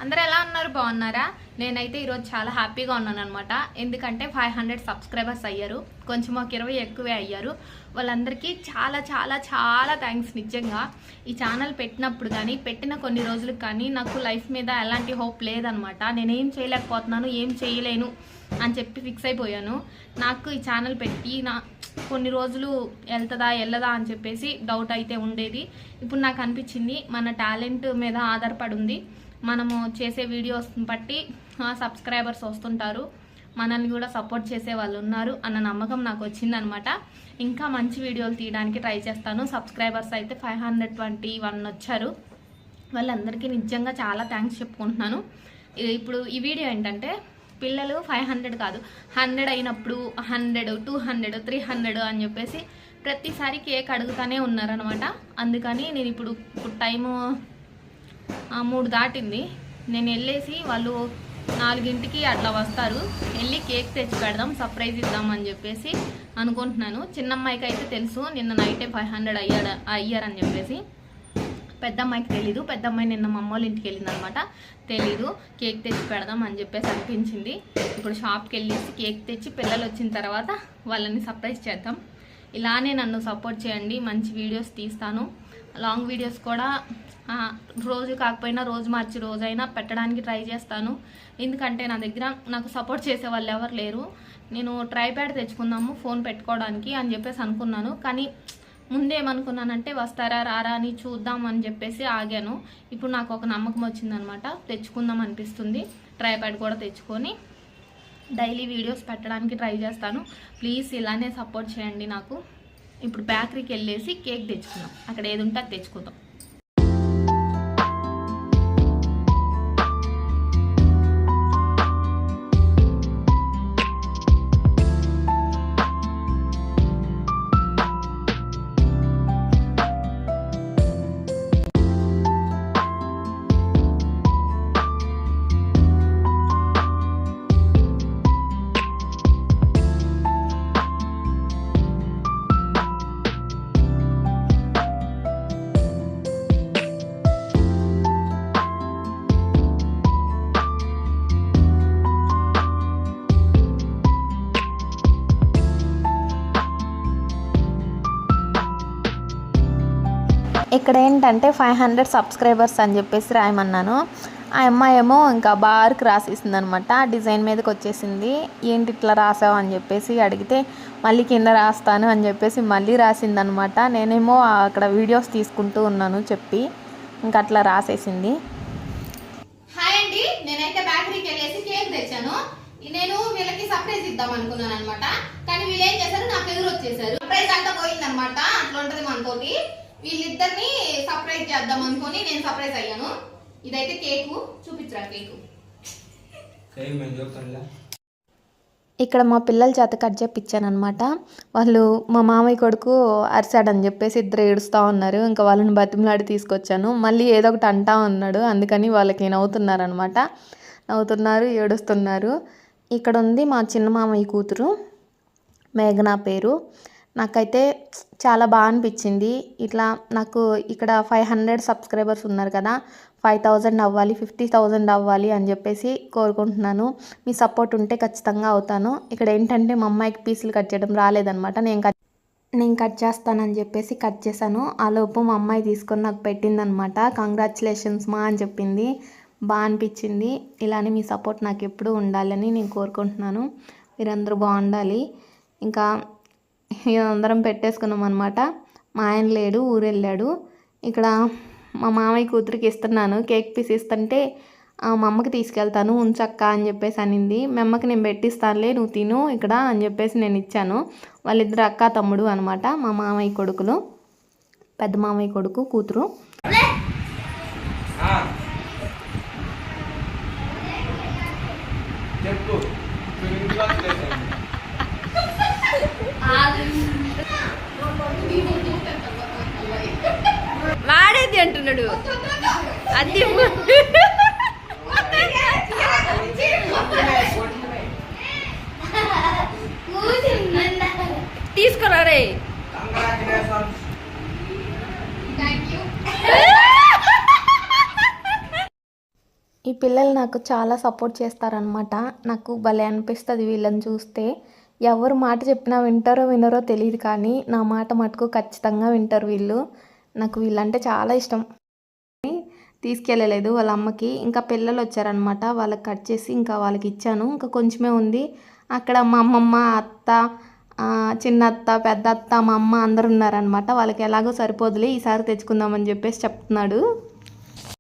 అందరూ ఎలా ఉన్నారు? బాగున్నారా? నేనైతే ఈరోజు చాలా హ్యాపీగా ఉన్నాను అనమాట. ఎందుకంటే 500 సబ్స్క్రైబర్స్ అయ్యారు. కొంచెం ఒక 20 ఎక్కువే అయ్యారు. వాళ్ళందరికీ చాలా చాలా చాలా థ్యాంక్స్. నిజంగా ఈ ఛానల్ పెట్టినప్పుడు కానీ పెట్టిన కొన్ని రోజులకు కానీ నాకు లైఫ్ మీద ఎలాంటి హోప్ లేదనమాట. నేనేం చేయలేకపోతున్నాను, ఏం చేయలేను అని చెప్పి ఫిక్స్ అయిపోయాను. నాకు ఈ ఛానల్ పెట్టి కొన్ని రోజులు వెళ్ళదా అని చెప్పేసి డౌట్ అయితే ఉండేది. ఇప్పుడు నాకు అనిపించింది మన టాలెంట్ మీద ఆధారపడి ఉంది. మనము చేసే వీడియోస్ని బట్టి సబ్స్క్రైబర్స్ వస్తుంటారు, మనల్ని కూడా సపోర్ట్ చేసే వాళ్ళు ఉన్నారు అన్న నమ్మకం నాకు వచ్చిందనమాట. ఇంకా మంచి వీడియోలు తీయడానికి ట్రై చేస్తాను. సబ్స్క్రైబర్స్ అయితే 521 వచ్చారు. వాళ్ళందరికీ నిజంగా చాలా థ్యాంక్స్ చెప్పుకుంటున్నాను. ఇప్పుడు ఈ వీడియో ఏంటంటే పిల్లలు 500 కాదు 100 అయినప్పుడు 100, 200, 300 అని చెప్పేసి ప్రతిసారి కేక్ అడుగుతానే ఉన్నారనమాట. అందుకని నేను ఇప్పుడు టైము 3 దాటింది. నేను వెళ్ళేసి వాళ్ళు 4ంటికి అట్లా వస్తారు, వెళ్ళి కేక్ తెచ్చి పెడదాం, సర్ప్రైజ్ ఇద్దామని చెప్పేసి అనుకుంటున్నాను. చిన్నమ్మాయికి అయితే తెలుసు నిన్న నైటే 500 అయ్యారని చెప్పేసి. పెద్దమ్మాయికి తెలీదు. పెద్దమ్మాయి నిన్న మా అమ్మ వాళ్ళ ఇంటికి వెళ్ళింది అనమాట. తెలీదు. కేక్ తెచ్చి పెడదాం అని చెప్పేసి అనిపించింది. ఇప్పుడు షాప్కి వెళ్ళేసి కేక్ తెచ్చి పిల్లలు వచ్చిన తర్వాత వాళ్ళని సర్ప్రైజ్ చేద్దాం. ఇలానే నన్ను సపోర్ట్ చేయండి. మంచి వీడియోస్ తీస్తాను. లాంగ్ వీడియోస్ కూడా రోజు కాకపోయినా రోజు మార్చి రోజైనా పెట్టడానికి ట్రై చేస్తాను. ఎందుకంటే నా దగ్గర నాకు సపోర్ట్ చేసే వాళ్ళు ఎవరు లేరు. నేను ట్రైప్యాడ్ తెచ్చుకుందాము ఫోన్ పెట్టుకోవడానికి అని చెప్పేసి అనుకున్నాను. కానీ ముందేమనుకున్నానంటే వస్తారా రారా అని చూద్దాం అని చెప్పేసి ఆగాను. ఇప్పుడు నాకు ఒక నమ్మకం వచ్చిందనమాట. తెచ్చుకుందాం అనిపిస్తుంది. ట్రైప్యాడ్ కూడా తెచ్చుకొని డైలీ వీడియోస్ పెట్టడానికి ట్రై చేస్తాను. ప్లీజ్ ఇలానే సపోర్ట్ చేయండి నాకు. ఇప్పుడు బేకరీకి వెళ్ళేసి కేక్ తెచ్చుకుందాం. అక్కడ ఏది ఉంటే అది తెచ్చుకుందాం. ఇక్కడ ఏంటంటే 500 సబ్స్క్రైబర్స్ అని చెప్పేసి రాయమన్నాను. ఆ అమ్మాయి ఏమో ఇంకా బార్కి రాసేసింది అనమాట. డిజైన్ మీదకి వచ్చేసింది. ఏంటి ఇట్లా రాసావు అని చెప్పేసి అడిగితే మళ్ళీ కింద రాస్తాను అని చెప్పేసి మళ్ళీ రాసిందనమాట. నేనేమో అక్కడ వీడియోస్ తీసుకుంటూ ఉన్నాను చెప్పి ఇంకా అట్లా రాసేసింది. హాయ్ అండి, నేనైతే బేకరీకి వెళ్ళేసి కేక్ తెచ్చాను. నేను వీళ్ళకి సర్ప్రైజ్ ఇద్దాం అనుకున్నాను అనమాట. కానీ వీళ్ళు ఏం చేశారు, నాకు ఎదురు వచ్చేసారు. సర్ప్రైజ్ అంతా పోయిందనమాట. అట్లా ఉంటది మనతోటి. వీళ్ళిద్దరిని సర్ప్రైజ్ చేద్దాం అనుకుని నేను సర్ప్రైజ్ అయ్యాను. ఇదైతే కేకు. చూపించరా కేకు. ఇక్కడ మా పిల్లల చేత కట్ చేపించాను అనమాట. వాళ్ళు మా మామయ్య కొడుకు అరిసాడని చెప్పేసి ఇద్దరు ఏడుస్తూ ఉన్నారు. ఇంకా వాళ్ళని బతిమలాడి తీసుకొచ్చాను. మళ్ళీ ఏదో ఒకటి అంటా ఉన్నాడు. అందుకని వాళ్ళకి నవ్వుతున్నారనమాట. నవ్వుతున్నారు, ఏడుస్తున్నారు. ఇక్కడ ఉంది మా చిన్న మామయ్య కూతురు, మేఘనా పేరు. నాకైతే చాలా బాగా అనిపించింది. ఇట్లా నాకు ఇక్కడ 500 సబ్స్క్రైబర్స్ ఉన్నారు కదా, 5000 అవ్వాలి, 50,000 అవ్వాలి అని చెప్పేసి కోరుకుంటున్నాను. మీ సపోర్ట్ ఉంటే ఖచ్చితంగా అవుతాను. ఇక్కడ ఏంటంటే మా అమ్మాయికి పీసులు కట్ చేయడం రాలేదనమాట. నేను కట్ చేస్తానని చెప్పేసి కట్ చేశాను. ఆ లోపు మా అమ్మాయి తీసుకొని నాకు పెట్టిందనమాట. కంగ్రాచులేషన్స్ మా అని చెప్పింది. బాగా అనిపించింది. ఇలానే మీ సపోర్ట్ నాకు ఎప్పుడూ ఉండాలని నేను కోరుకుంటున్నాను. మీరందరూ బాగుండాలి. ఇంకా అందరం పెట్టేసుకున్నాం అనమాట. మా ఆయన లేడు, ఊరు వెళ్ళాడు. ఇక్కడ మా మామయ్య కూతురికి ఇస్తున్నాను. కేక్ పీస్ ఇస్తుంటే మా అమ్మకి తీసుకెళ్తాను ఉంచక్క అని చెప్పేసి అనింది. మా అమ్మకి నేను పెట్టిస్తానులే, నువ్వు తిను ఇక్కడ అని చెప్పేసి నేను ఇచ్చాను. వాళ్ళిద్దరు అక్క తమ్ముడు అనమాట. మా మామయ్య కొడుకులు, పెద్ద మామయ్య కొడుకు కూతురు. వాడేది అంటున్నాడు. అది తీసుకురా రే. ఈ పిల్లలు నాకు చాలా సపోర్ట్ చేస్తారనమాట. నాకు భలే అనిపిస్తుంది వీళ్ళని చూస్తే. ఎవరు మాట చెప్పినా వింటారో వినరో తెలియదు కానీ నా మాట మటుకు ఖచ్చితంగా వింటారు వీళ్ళు. నాకు వీళ్ళంటే చాలా ఇష్టం. తీసుకెళ్ళలేదు వాళ్ళ అమ్మకి. ఇంకా పిల్లలు వచ్చారనమాట, వాళ్ళకి కట్ చేసి ఇంకా వాళ్ళకి ఇచ్చాను. ఇంకా కొంచెమే ఉంది. అక్కడ మా అమ్మమ్మ, అత్త, చిన్న అత్త, పెద్ద అత్త, మా అమ్మ అందరు ఉన్నారనమాట. వాళ్ళకి ఎలాగో సరిపోదులే ఈసారి తెచ్చుకుందామని చెప్పేసి చెప్తున్నాడు.